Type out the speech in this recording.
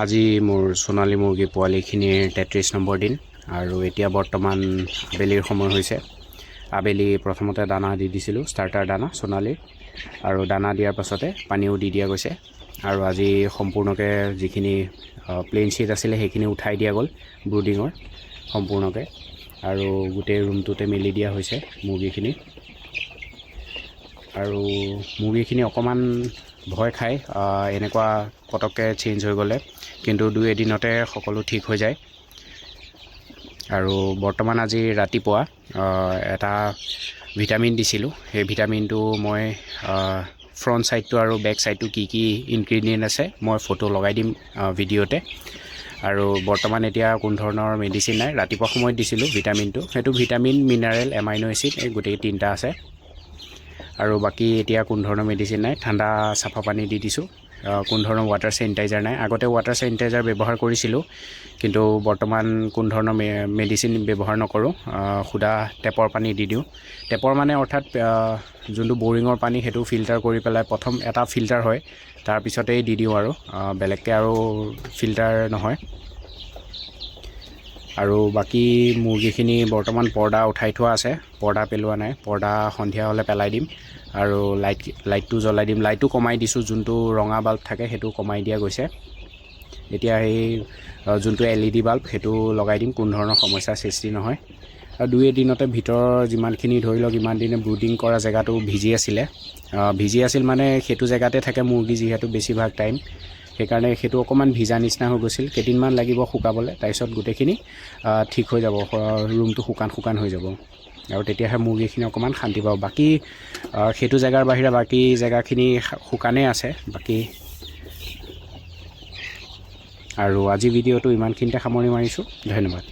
আজি মোৰ সোণালী মুৰ্গী পোৱালিখিনিৰ 33 নম্বৰ দিন আৰু এতিয়া বৰ্তমান আবেলিৰ সময় হৈছে। আবেলি প্ৰথমতে দানা দি দিছিলোঁ, ষ্টাৰ্টাৰ দানা সোণালীৰ, আৰু দানা দিয়াৰ পাছতে পানীও দি দিয়া গৈছে। আৰু আজি সম্পূৰ্ণকৈ যিখিনি প্লেইন শ্বিট আছিলে সেইখিনি উঠাই দিয়া গ'ল ব্ৰুডিঙৰ সম্পূৰ্ণকৈ, আৰু গোটেই ৰুমটোতে মেলি দিয়া হৈছে মুৰ্গীখিনি। আৰু মুৰ্গীখিনি অকণমান ভয় খায় এনেকুৱা পটককৈ চেঞ্জ হৈ গ'লে, কিন্তু 2 এদিনতে সকলো ঠিক হৈ যায়। আৰু বৰ্তমান আজি ৰাতিপুৱা এটা ভিটামিন দিছিলোঁ। সেই ভিটামিনটো মই ফ্ৰণ্ট ছাইডটো আৰু বেক ছাইডটো কি ইনগ্ৰিডিয়েণ্ট আছে মই ফটো লগাই দিম ভিডিঅ'তে। আৰু বৰ্তমান এতিয়া কোনো ধৰণৰ মেডিচিন নাই। ৰাতিপুৱা সময়ত দিছিলোঁ ভিটামিনটো, সেইটো ভিটামিন, মিনাৰেল, এমাইনো এচিড এই গোটেই 3টা আছে। আৰু বাকী এতিয়া কোনো ধৰণৰ মেডিচিন নাই। ঠাণ্ডা চাফা পানী দি দিছোঁ, কোনো ধৰণৰ ৱাটাৰ চেনিটাইজাৰ নাই। আগতে ৱাটাৰ চেনিটাইজাৰ ব্যৱহাৰ কৰিছিলোঁ, কিন্তু বৰ্তমান কোনো ধৰণৰ মেডিচিন ব্যৱহাৰ নকৰোঁ। সুদা টেপৰ পানী দি দিওঁ। টেপৰ মানে অৰ্থাৎ যোনটো বৰিঙৰ পানী সেইটো ফিল্টাৰ কৰি পেলাই প্ৰথম এটা ফিল্টাৰ হয়, তাৰপিছতেই দি দিওঁ আৰু বেলেগকৈ আৰু ফিল্টাৰ নহয়। আৰু বাকী মুৰ্গীখিনি বৰ্তমান পৰ্দা উঠাই থোৱা আছে, পৰ্দা পেলোৱা নাই। পৰ্দা সন্ধিয়া হ'লে পেলাই দিম আৰু লাইটটো জ্বলাই দিম। লাইটটো কমাই দিছোঁ, যোনটো ৰঙা বাল্ব থাকে সেইটো কমাই দিয়া গৈছে। এতিয়া সেই যোনটো LED বাল্ব সেইটো লগাই দিম, কোনো ধৰণৰ সমস্যাৰ সৃষ্টি নহয়। আৰু 2 এদিনতে ভিতৰৰ যিমানখিনি ধৰি লওক ইমান দিনে ব্ৰুডিং কৰা জেগাটো ভিজি আছিল মানে সেইটো জেগাতে থাকে মুৰ্গী যিহেতু বেছিভাগ টাইম, সেইকাৰণে সেইটো অকণমান ভিজা নিচিনা হৈ গৈছিল। কেইদিনমান লাগিব শুকাবলৈ, তাৰপিছত গোটেইখিনি ঠিক হৈ যাব, ৰুমটো শুকান হৈ যাব, আৰু তেতিয়াহে মুৰ্গীখিনি অকণমান শান্তি পাব। বাকী সেইটো জেগাৰ বাহিৰে বাকী জেগাখিনি শুকানেই আছে বাকী। আৰু আজি ভিডিঅ'টো ইমানখিনিতে সামৰণি মাৰিছোঁ। ধন্যবাদ।